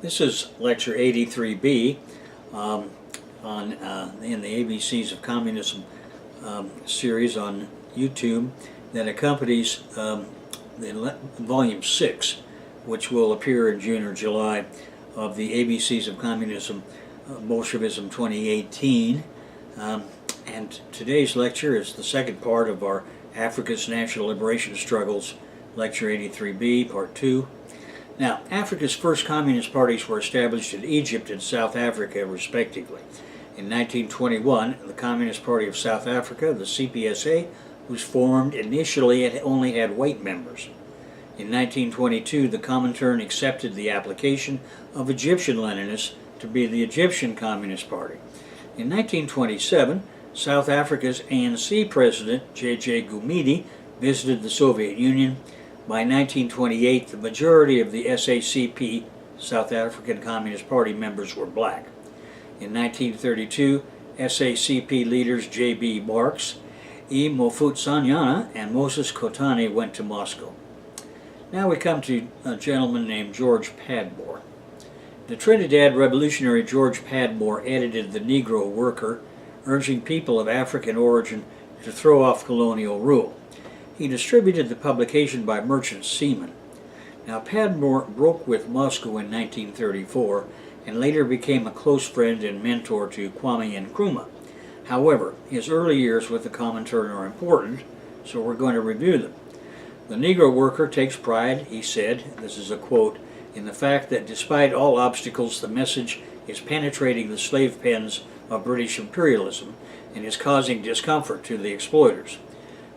This is lecture 83B in the ABCs of Communism series on YouTube that accompanies volume 6, which will appear in June or July, of the ABCs of Communism, Bolshevism 2018. And today's lecture is the second part of our Africa's National Liberation Struggles, lecture 83B, part 2. Now, Africa's first communist parties were established in Egypt and South Africa, respectively. In 1921, the Communist Party of South Africa, the CPSA, was formed. Initially, it only had white members. In 1922, the Comintern accepted the application of Egyptian Leninists to be the Egyptian Communist Party. In 1927, South Africa's ANC president, J.J. Gumede, visited the Soviet Union. By 1928, the majority of the SACP, South African Communist Party, members were black. In 1932, SACP leaders J.B. Marx, E. Mofuzanyana, and Moses Kotane went to Moscow. Now we come to a gentleman named George Padmore. The Trinidad revolutionary George Padmore edited the Negro Worker, urging people of African origin to throw off colonial rule. He distributed the publication by merchant seamen. Now, Padmore broke with Moscow in 1934 and later became a close friend and mentor to Kwame Nkrumah. However, his early years with the Comintern are important, so we're going to review them. The Negro Worker takes pride, he said, this is a quote, in the fact that despite all obstacles, the message is penetrating the slave pens of British imperialism and is causing discomfort to the exploiters.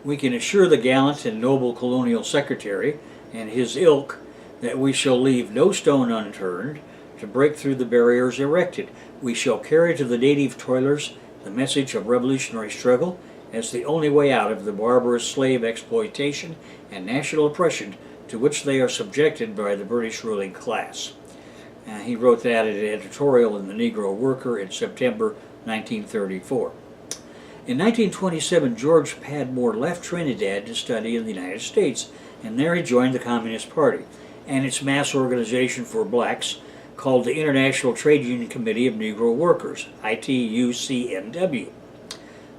We can assure the gallant and noble colonial secretary and his ilk that we shall leave no stone unturned to break through the barriers erected. We shall carry to the native toilers the message of revolutionary struggle as the only way out of the barbarous slave exploitation and national oppression to which they are subjected by the British ruling class. He wrote that in an editorial in the Negro Worker in September 1934. In 1927, George Padmore left Trinidad to study in the United States, and there he joined the Communist Party and its mass organization for blacks called the International Trade Union Committee of Negro Workers, ITUCNW.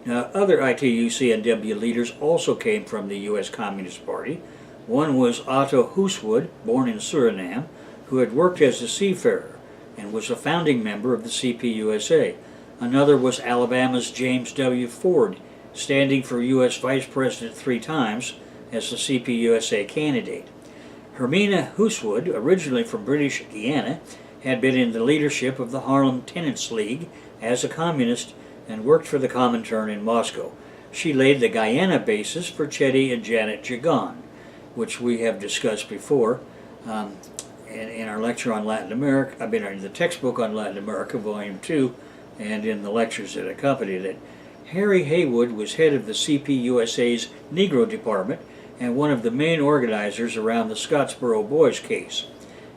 Now, other ITUCNW leaders also came from the U.S. Communist Party. One was Otto Hooswood, born in Suriname, who had worked as a seafarer and was a founding member of the CPUSA. Another was Alabama's James W. Ford, standing for U.S. Vice President 3 times as the CPUSA candidate. Hermina Hooswood, originally from British Guiana, had been in the leadership of the Harlem Tenants League as a communist and worked for the Comintern in Moscow. She laid the Guyana basis for Chetty and Janet Jagan, which we have discussed before in our lecture on Latin America, in the textbook on Latin America, Volume 2, and in the lectures that accompanied it. Harry Haywood was head of the CPUSA's Negro Department and one of the main organizers around the Scottsboro Boys case.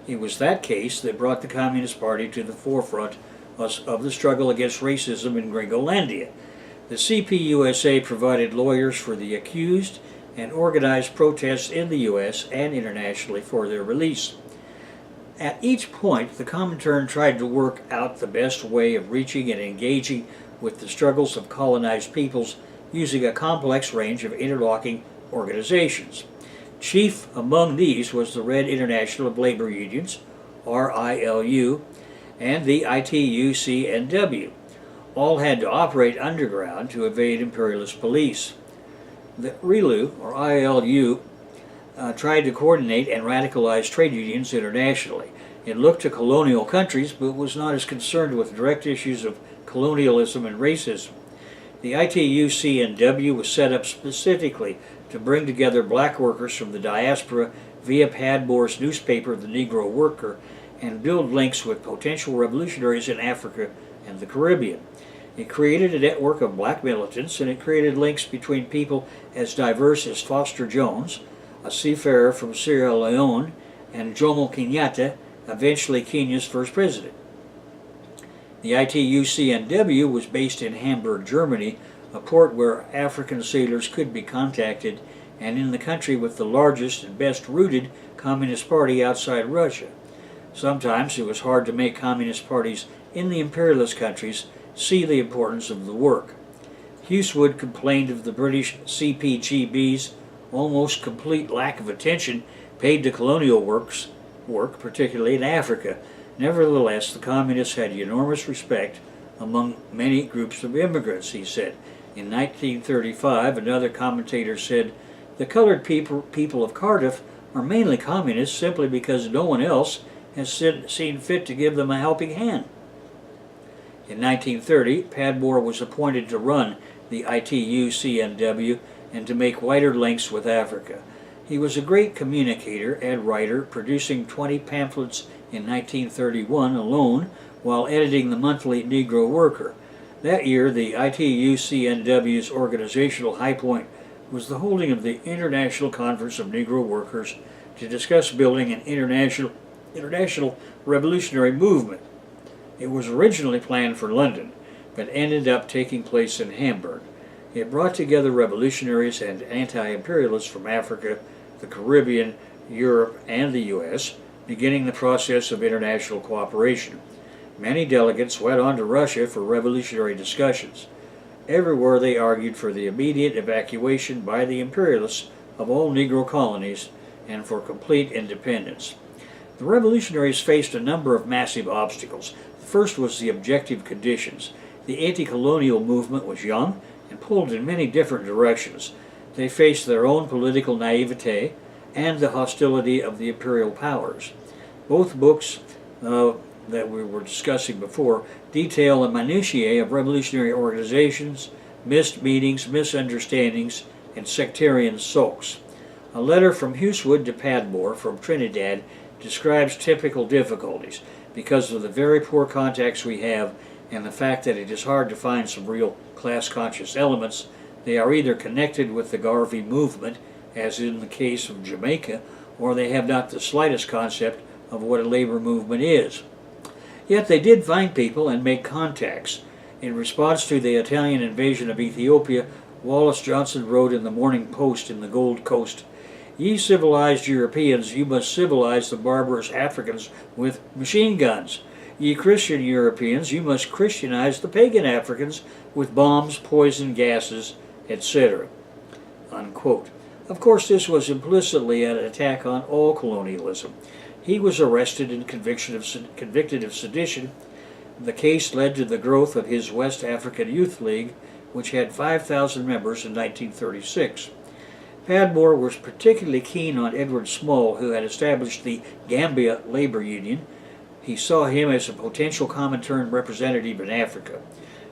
It was that case that brought the Communist Party to the forefront of the struggle against racism in Gringolandia. The CPUSA provided lawyers for the accused and organized protests in the U.S. and internationally for their release. At each point, the Comintern tried to work out the best way of reaching and engaging with the struggles of colonized peoples using a complex range of interlocking organizations. Chief among these was the Red International of Labor Unions, RILU, and the ITUCNW. All had to operate underground to evade imperialist police. The RILU, or ILU, tried to coordinate and radicalize trade unions internationally. It looked to colonial countries, but was not as concerned with direct issues of colonialism and racism. The ITUCNW was set up specifically to bring together black workers from the diaspora via Padmore's newspaper, The Negro Worker, and build links with potential revolutionaries in Africa and the Caribbean. It created a network of black militants, and it created links between people as diverse as Foster Jones, a seafarer from Sierra Leone, and Jomo Kenyatta, eventually Kenya's first president. The ITUCNW was based in Hamburg, Germany, a port where African sailors could be contacted, and in the country with the largest and best-rooted Communist Party outside Russia. Sometimes it was hard to make communist parties in the imperialist countries see the importance of the work. Husewood complained of the British CPGB's almost complete lack of attention paid to colonial work, particularly in Africa. Nevertheless, the communists had enormous respect among many groups of immigrants, he said. In 1935, another commentator said, "The colored people of Cardiff are mainly communists simply because no one else has seen fit to give them a helping hand." In 1930, Padmore was appointed to run the ITU-CNW and to make wider links with Africa. He was a great communicator and writer, producing 20 pamphlets in 1931 alone while editing the monthly Negro Worker. That year, the ITU-CNW's organizational high point was the holding of the International Conference of Negro Workers to discuss building an international revolutionary movement. It was originally planned for London, but ended up taking place in Hamburg. It brought together revolutionaries and anti-imperialists from Africa, the Caribbean, Europe, and the U.S., beginning the process of international cooperation. Many delegates went on to Russia for revolutionary discussions. Everywhere they argued for the immediate evacuation by the imperialists of all Negro colonies and for complete independence. The revolutionaries faced a number of massive obstacles. The first was the objective conditions. The anti-colonial movement was young and pulled in many different directions. They faced their own political naivete and the hostility of the imperial powers. Both books that we were discussing before detail the minutiae of revolutionary organizations, missed meetings, misunderstandings, and sectarian sulks. A letter from Husewood to Padmore from Trinidad describes typical difficulties because of the very poor contacts we have and the fact that it is hard to find some real class-conscious elements. They are either connected with the Garvey movement, as in the case of Jamaica, or they have not the slightest concept of what a labor movement is. Yet they did find people and make contacts. In response to the Italian invasion of Ethiopia, Wallace Johnson wrote in the Morning Post in the Gold Coast, "Ye civilized Europeans, you must civilize the barbarous Africans with machine guns. Ye Christian Europeans, you must Christianize the pagan Africans with bombs, poison, gases, etc." Unquote. Of course, this was implicitly an attack on all colonialism. He was arrested and convicted of sedition. The case led to the growth of his West African Youth League, which had 5,000 members in 1936. Padmore was particularly keen on Edward Small, who had established the Gambia Labor Union. He saw him as a potential Comintern representative in Africa.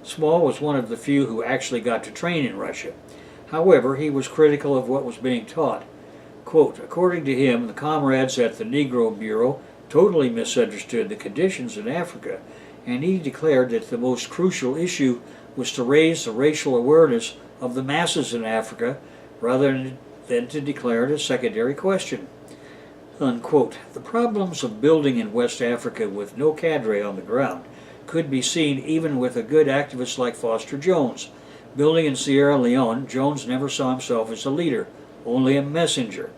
Small was one of the few who actually got to train in Russia. However, he was critical of what was being taught. Quote, according to him, the comrades at the Negro Bureau totally misunderstood the conditions in Africa, and he declared that the most crucial issue was to raise the racial awareness of the masses in Africa rather than to declare it a secondary question. Unquote. The problems of building in West Africa with no cadre on the ground could be seen even with a good activist like Foster Jones. Building in Sierra Leone, Jones never saw himself as a leader, only a messenger.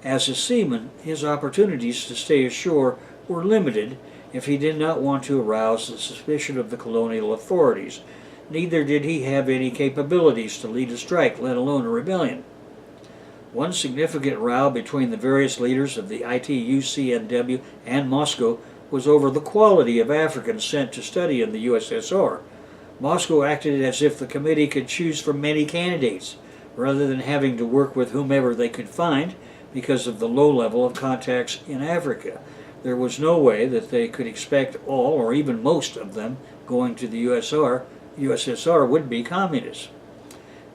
As a seaman, his opportunities to stay ashore were limited if he did not want to arouse the suspicion of the colonial authorities. Neither did he have any capabilities to lead a strike, let alone a rebellion. One significant row between the various leaders of the ITU-CNW and Moscow was over the quality of Africans sent to study in the USSR. Moscow acted as if the committee could choose from many candidates, rather than having to work with whomever they could find because of the low level of contacts in Africa. There was no way that they could expect all or even most of them going to the USSR would be communists.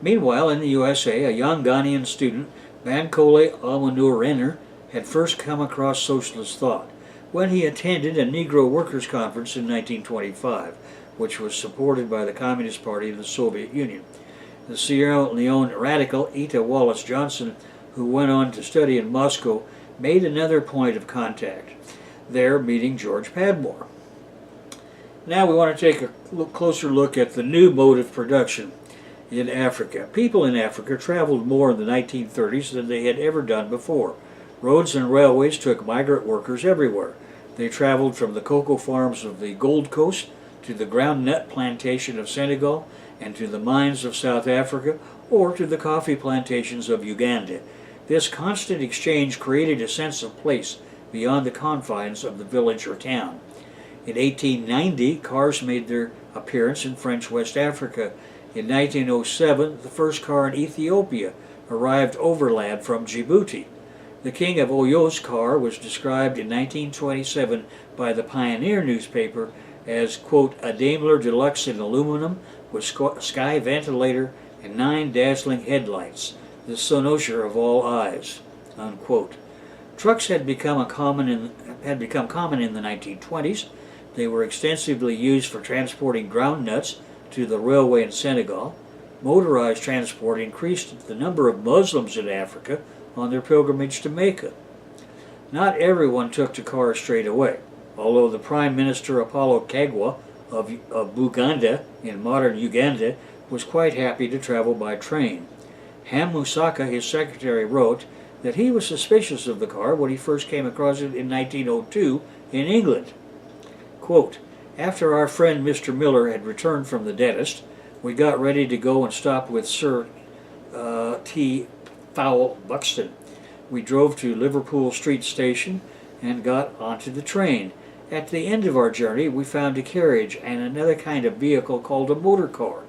Meanwhile, in the USA, a young Ghanaian student, Bankole Amanur, had first come across socialist thought when he attended a Negro Workers' Conference in 1925, which was supported by the Communist Party of the Soviet Union. The Sierra Leone radical Ita Wallace Johnson, who went on to study in Moscow, made another point of contact, there meeting George Padmore. Now we want to take a closer look at the new mode of production in Africa. People in Africa traveled more in the 1930s than they had ever done before. Roads and railways took migrant workers everywhere. They traveled from the cocoa farms of the Gold Coast to the groundnut plantation of Senegal and to the mines of South Africa or to the coffee plantations of Uganda. This constant exchange created a sense of place beyond the confines of the village or town. In 1890, cars made their appearance in French West Africa. In 1907, the first car in Ethiopia arrived overland from Djibouti. The King of Oyo's car was described in 1927 by the Pioneer newspaper as, quote, a Daimler Deluxe in aluminum with sky ventilator and 9 dazzling headlights, the cynosure of all eyes, unquote. Trucks had become common in the 1920s. They were extensively used for transporting ground nuts to the railway in Senegal. Motorized transport increased the number of Muslims in Africa on their pilgrimage to Mecca. Not everyone took to cars straight away, although the Prime Minister Apollo Kagwa of Buganda in modern Uganda was quite happy to travel by train. Ham Musaka, his secretary, wrote that he was suspicious of the car when he first came across it in 1902 in England. Quote, after our friend Mr. Miller had returned from the dentist, we got ready to go and stop with Sir T. Fowell Buxton. We drove to Liverpool Street Station and got onto the train. At the end of our journey, we found a carriage and another kind of vehicle called a motor car,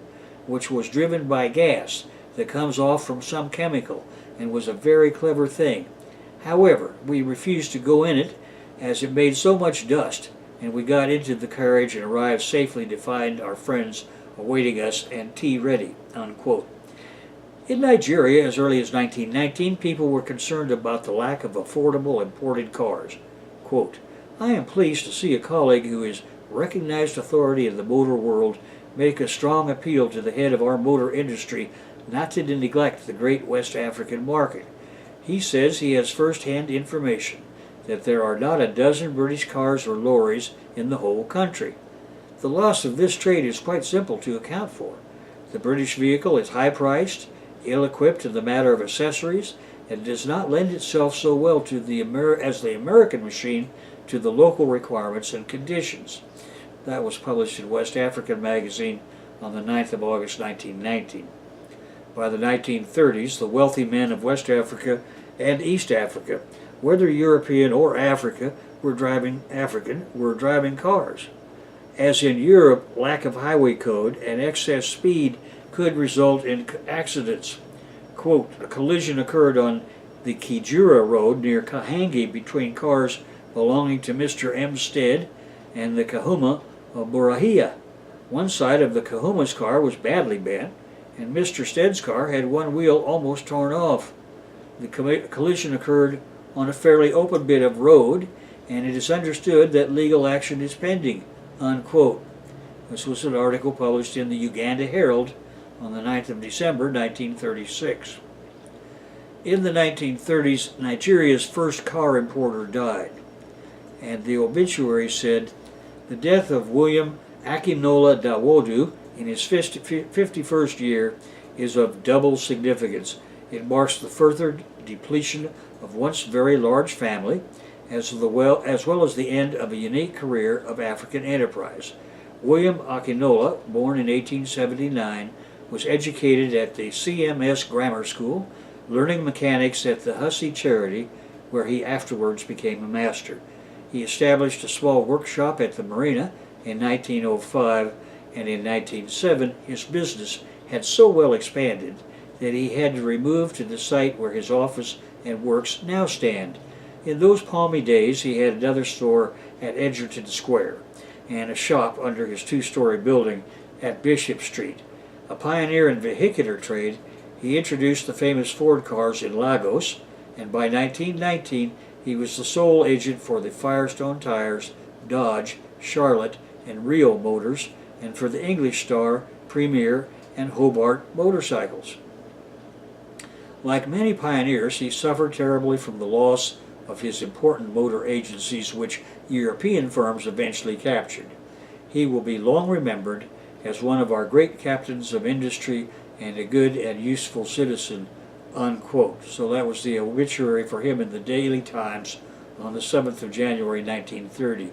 which was driven by gas that comes off from some chemical and was a very clever thing. However, we refused to go in it as it made so much dust, and we got into the carriage and arrived safely to find our friends awaiting us and tea ready, unquote. In Nigeria, as early as 1919, people were concerned about the lack of affordable imported cars. Quote, I am pleased to see a colleague who is recognized authority in the motor world make a strong appeal to the head of our motor industry not to neglect the great West African market. He says he has first-hand information that there are not a dozen British cars or lorries in the whole country. The loss of this trade is quite simple to account for. The British vehicle is high-priced, ill-equipped in the matter of accessories, and does not lend itself so well to as the American machine to the local requirements and conditions. That was published in West African Magazine on the 9th of August 1919. By the 1930s, the wealthy men of West Africa and East Africa, whether European or African, were driving cars. As in Europe, lack of highway code and excess speed could result in accidents. Quote, a collision occurred on the Kijura Road near Kahangi between cars belonging to Mr. M. Stead and the Kahuma of Burahia. One side of the Kahuma's car was badly bent, and Mr. Stead's car had one wheel almost torn off. The collision occurred on a fairly open bit of road, and it is understood that legal action is pending, unquote. This was an article published in the Uganda Herald on the 9th of December, 1936. In the 1930s, Nigeria's first car importer died, and the obituary said, the death of William Akinola Dawodu in his 51st year is of double significance. It marks the further depletion of once very large family, as well as the end of a unique career of African enterprise. William Akinola, born in 1879, was educated at the CMS Grammar School, learning mechanics at the Hussey Charity, where he afterwards became a master. He established a small workshop at the Marina in 1905, and in 1907 his business had so well expanded that he had to remove to the site where his office and works now stand. In those palmy days he had another store at Edgerton Square and a shop under his two-story building at Bishop Street. A pioneer in vehicular trade, he introduced the famous Ford cars in Lagos, and by 1919 he was the sole agent for the Firestone Tires, Dodge, Charlotte, and Rio Motors, and for the English Star, Premier, and Hobart motorcycles. Like many pioneers, he suffered terribly from the loss of his important motor agencies, which European firms eventually captured. He will be long remembered as one of our great captains of industry and a good and useful citizen, unquote. So that was the obituary for him in the Daily Times on the 7th of January 1930.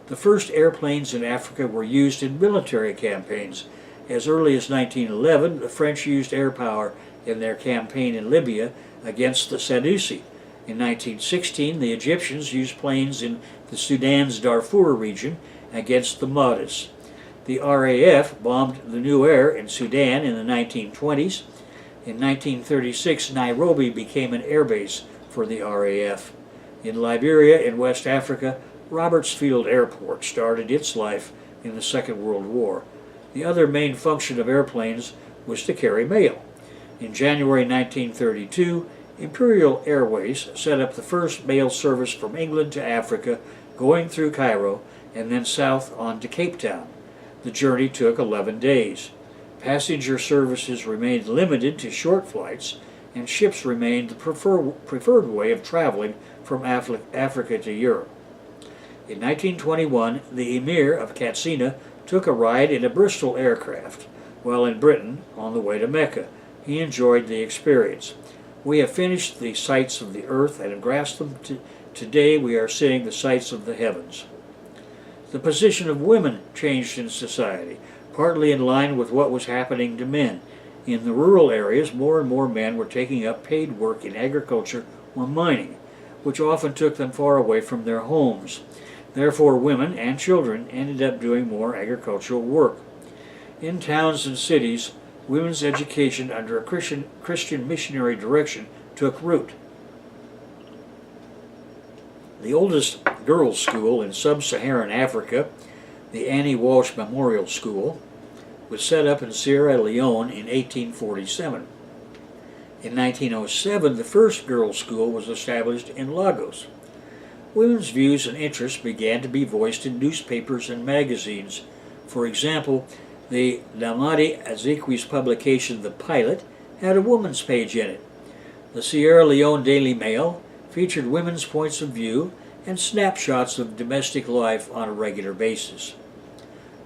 The first airplanes in Africa were used in military campaigns. As early as 1911, the French used air power in their campaign in Libya against the Senussi. In 1916, the Egyptians used planes in the Sudan's Darfur region against the Mahdists. The RAF bombed the Nuer in Sudan in the 1920s. In 1936, Nairobi became an airbase for the RAF. In Liberia, in West Africa, Roberts Field Airport started its life in the Second World War. The other main function of airplanes was to carry mail. In January 1932, Imperial Airways set up the first mail service from England to Africa, going through Cairo and then south on to Cape Town. The journey took 11 days. Passenger services remained limited to short flights, and ships remained the preferred way of traveling from Africa to Europe. In 1921, the Emir of Katsina took a ride in a Bristol aircraft while in Britain on the way to Mecca. He enjoyed the experience. We have finished the sights of the earth and have grasped them. Today we are seeing the sights of the heavens. The position of women changed in society, partly in line with what was happening to men. In the rural areas, more and more men were taking up paid work in agriculture or mining, which often took them far away from their homes. Therefore, women and children ended up doing more agricultural work. In towns and cities, women's education under a Christian missionary direction took root. The oldest girls' school in sub-Saharan Africa, the Annie Walsh Memorial School, was set up in Sierra Leone in 1847. In 1907, the first girls' school was established in Lagos. Women's views and interests began to be voiced in newspapers and magazines. For example, the Nnamdi Azikiwe's publication, The Pilot, had a woman's page in it. The Sierra Leone Daily Mail featured women's points of view and snapshots of domestic life on a regular basis.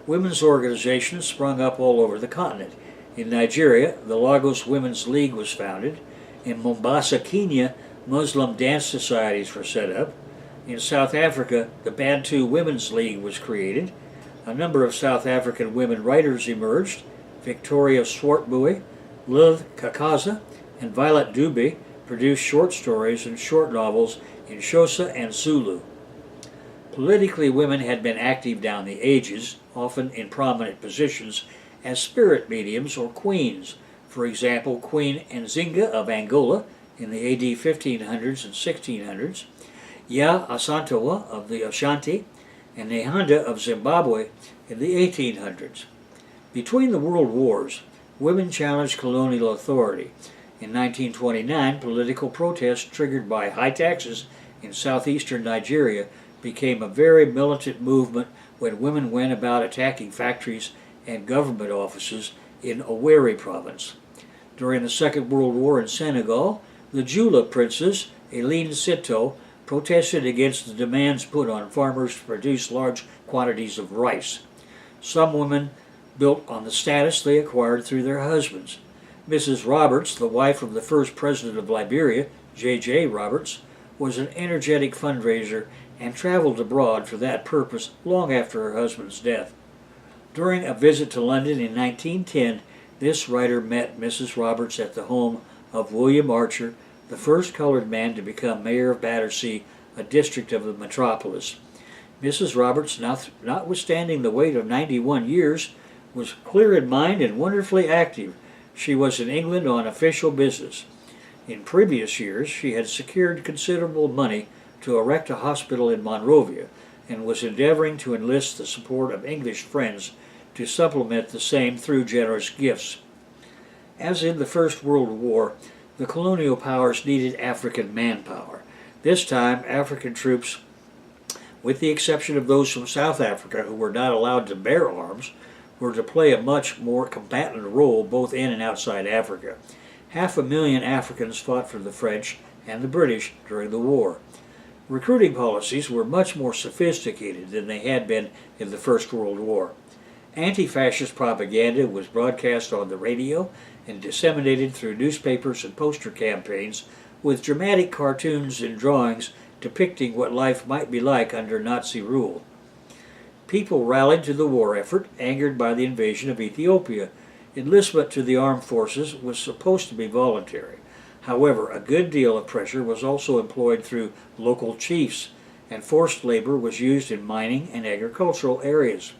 Women's organizations sprung up all over the continent. In Nigeria, the Lagos Women's League was founded. In Mombasa, Kenya, Muslim dance societies were set up. In South Africa, the Bantu Women's League was created. A number of South African women writers emerged. Victoria Swartbooi, Lilith Kakaza, and Violet Dube produced short stories and short novels in Xhosa and Zulu. Politically, women had been active down the ages, often in prominent positions as spirit mediums or queens. For example, Queen Nzinga of Angola in the AD 1500s and 1600s, Ya Asantewa of the Ashanti, and Nehanda of Zimbabwe in the 1800s. Between the world wars, women challenged colonial authority. In 1929, political protests triggered by high taxes in southeastern Nigeria became a very militant movement when women went about attacking factories and government offices in Owerri province. During the Second World War in Senegal, the Jula princes, Eline Sito, protested against the demands put on farmers to produce large quantities of rice. Some women built on the status they acquired through their husbands. Mrs. Roberts, the wife of the first president of Liberia, J.J. Roberts, was an energetic fundraiser and traveled abroad for that purpose long after her husband's death. During a visit to London in 1910, this writer met Mrs. Roberts at the home of William Archer, the first colored man to become mayor of Battersea, a district of the metropolis. Mrs. Roberts, notwithstanding the weight of 91 years, was clear in mind and wonderfully active. She was in England on official business. In previous years, she had secured considerable money to erect a hospital in Monrovia and was endeavoring to enlist the support of English friends to supplement the same through generous gifts. As in the First World War, the colonial powers needed African manpower. This time, African troops, with the exception of those from South Africa who were not allowed to bear arms, were to play a much more combatant role both in and outside Africa. 500,000 Africans fought for the French and the British during the war. Recruiting policies were much more sophisticated than they had been in the First World War. Anti-fascist propaganda was broadcast on the radio and disseminated through newspapers and poster campaigns with dramatic cartoons and drawings depicting what life might be like under Nazi rule. People rallied to the war effort, angered by the invasion of Ethiopia. Enlistment to the armed forces was supposed to be voluntary. However, a good deal of pressure was also employed through local chiefs, and forced labor was used in mining and agricultural areas.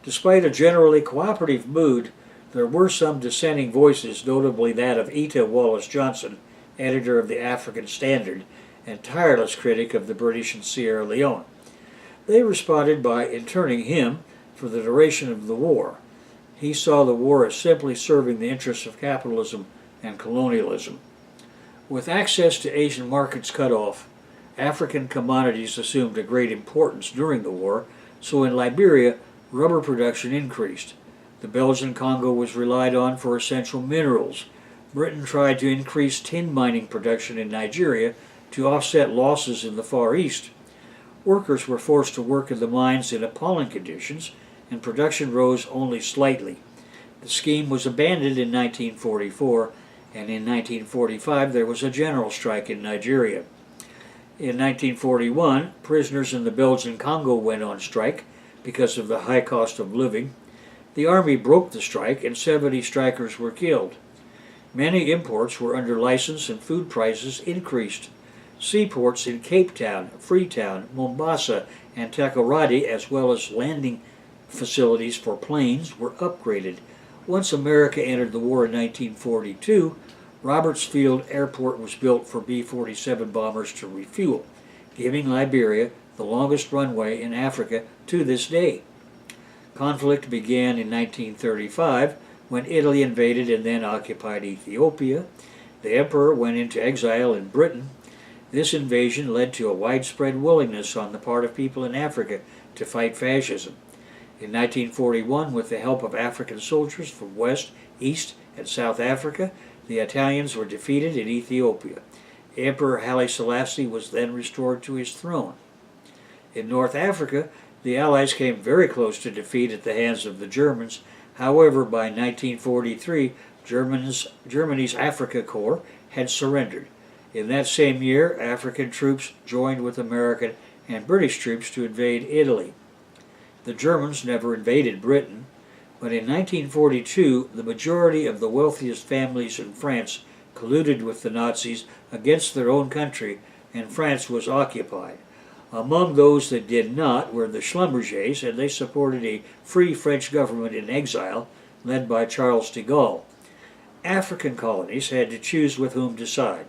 Despite a generally cooperative mood, there were some dissenting voices, notably that of Eta Wallace Johnson, editor of the African Standard and tireless critic of the British in Sierra Leone. They responded by interning him for the duration of the war. He saw the war as simply serving the interests of capitalism and colonialism. With access to Asian markets cut off, African commodities assumed a great importance during the war, so in Liberia, rubber production increased. The Belgian Congo was relied on for essential minerals. Britain tried to increase tin mining production in Nigeria to offset losses in the Far East. Workers were forced to work in the mines in appalling conditions, and production rose only slightly. The scheme was abandoned in 1944, and in 1945 there was a general strike in Nigeria. In 1941, prisoners in the Belgian Congo went on strike because of the high cost of living. The army broke the strike and 70 strikers were killed. Many imports were under license and food prices increased. Seaports in Cape Town, Freetown, Mombasa, and Takoradi, as well as landing facilities for planes, were upgraded. Once America entered the war in 1942, Roberts Field Airport was built for B-47 bombers to refuel, giving Liberia the longest runway in Africa to this day. Conflict began in 1935 when Italy invaded and then occupied Ethiopia. The emperor went into exile in Britain. This invasion led to a widespread willingness on the part of people in Africa to fight fascism. In 1941, with the help of African soldiers from West, East, and South Africa, the Italians were defeated in Ethiopia. Emperor Haile Selassie was then restored to his throne. In North Africa, the Allies came very close to defeat at the hands of the Germans. However, by 1943, Germany's Africa Corps had surrendered. In that same year, African troops joined with American and British troops to invade Italy. The Germans never invaded Britain, but in 1942, the majority of the wealthiest families in France colluded with the Nazis against their own country, and France was occupied. Among those that did not were the Schlumbergers, and they supported a free French government in exile led by Charles de Gaulle. African colonies had to choose with whom to side.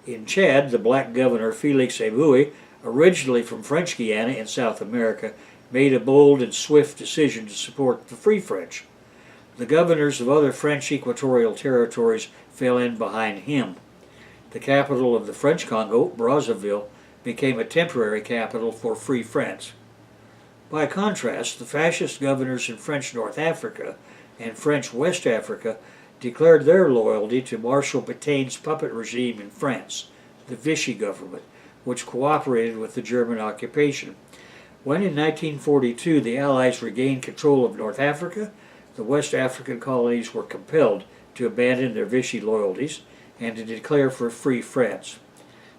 In Chad, the black governor Felix Eboué, originally from French Guiana in South America, made a bold and swift decision to support the Free French. The governors of other French equatorial territories fell in behind him. The capital of the French Congo, Brazzaville, became a temporary capital for Free France. By contrast, the fascist governors in French North Africa and French West Africa declared their loyalty to Marshal Petain's puppet regime in France, the Vichy government, which cooperated with the German occupation. When in 1942 the Allies regained control of North Africa, the West African colonies were compelled to abandon their Vichy loyalties and to declare for Free France.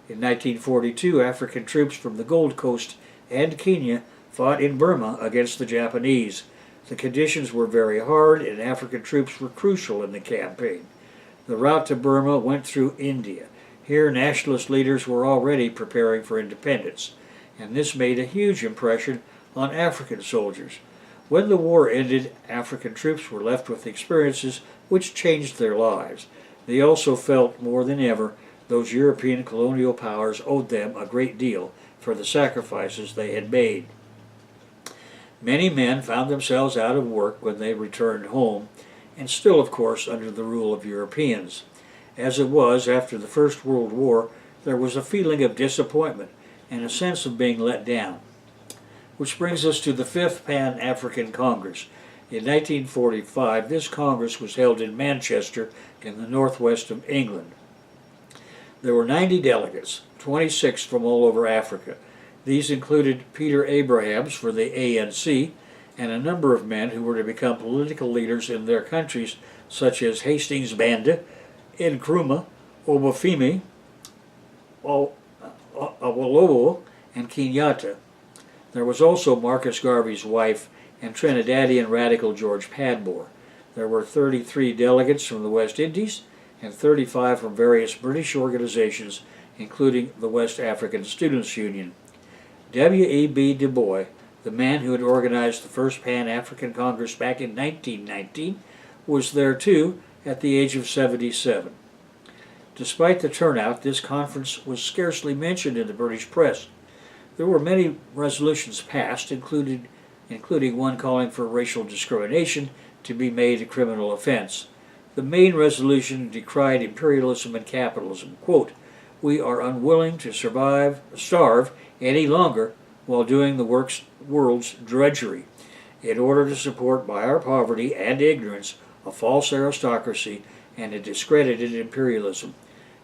In 1942, African troops from the Gold Coast and Kenya fought in Burma against the Japanese. The conditions were very hard, and African troops were crucial in the campaign. The route to Burma went through India. Here, nationalist leaders were already preparing for independence, and this made a huge impression on African soldiers. When the war ended, African troops were left with experiences which changed their lives. They also felt more than ever those European colonial powers owed them a great deal for the sacrifices they had made. Many men found themselves out of work when they returned home, and still, of course, under the rule of Europeans. As it was, after the First World War, there was a feeling of disappointment and a sense of being let down. Which brings us to the Fifth Pan-African Congress. In 1945, this Congress was held in Manchester in the northwest of England. There were 90 delegates, 26 from all over Africa. These included Peter Abrahams for the ANC and a number of men who were to become political leaders in their countries, such as Hastings Banda, Nkrumah, Obafemi, Awolowo and Kenyatta. There was also Marcus Garvey's wife and Trinidadian radical George Padmore. There were 33 delegates from the West Indies and 35 from various British organizations, including the West African Students' Union. W.E.B. Du Bois, the man who had organized the first Pan-African Congress back in 1919, was there too at the age of 77. Despite the turnout, this conference was scarcely mentioned in the British press. There were many resolutions passed, including one calling for racial discrimination to be made a criminal offense. The main resolution decried imperialism and capitalism. Quote, "We are unwilling to starve any longer while doing the world's drudgery, in order to support by our poverty and ignorance a false aristocracy and a discredited imperialism.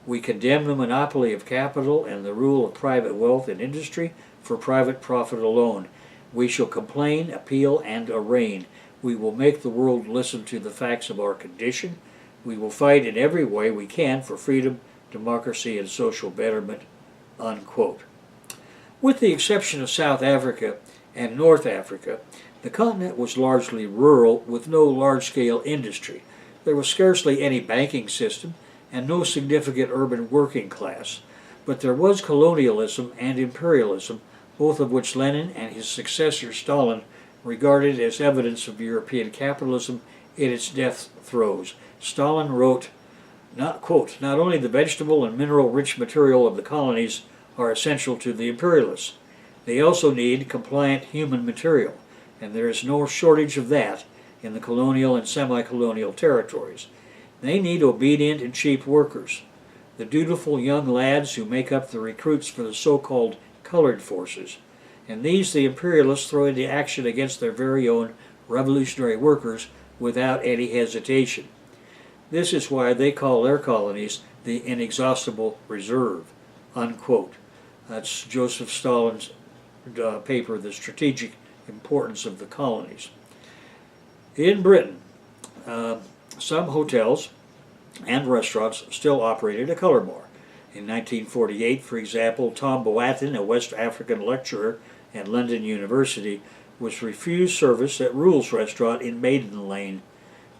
We condemn the monopoly of capital and the rule of private wealth and industry for private profit alone. We shall complain, appeal, and arraign. We will make the world listen to the facts of our condition. We will fight in every way we can for freedom, democracy, and social betterment." Unquote. With the exception of South Africa and North Africa, the continent was largely rural with no large-scale industry. There was scarcely any banking system and no significant urban working class. But there was colonialism and imperialism, both of which Lenin and his successor Stalin regarded as evidence of European capitalism in its death throes. Stalin wrote, quote, "Not only the vegetable and mineral-rich material of the colonies are essential to the imperialists. They also need compliant human material, and there is no shortage of that in the colonial and semi-colonial territories. They need obedient and cheap workers, the dutiful young lads who make up the recruits for the so-called colored forces, and these the imperialists throw into action against their very own revolutionary workers without any hesitation. This is why they call their colonies the inexhaustible reserve." Unquote. That's Joseph Stalin's paper, The Strategic Importance of the Colonies. In Britain, some hotels and restaurants still operated a color bar. In 1948, for example, Tom Boattin, a West African lecturer at London University, was refused service at Rule's restaurant in Maiden Lane.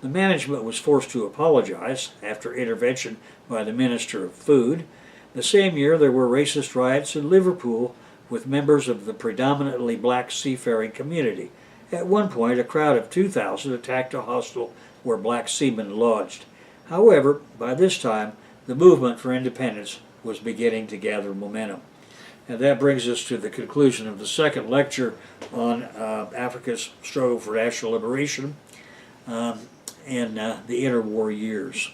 The management was forced to apologize after intervention by the Minister of Food. The same year, there were racist riots in Liverpool with members of the predominantly black seafaring community. At one point, a crowd of 2,000 attacked a hostel where black seamen lodged. However, by this time, the movement for independence was beginning to gather momentum. And that brings us to the conclusion of the second lecture on Africa's struggle for national liberation in the interwar years.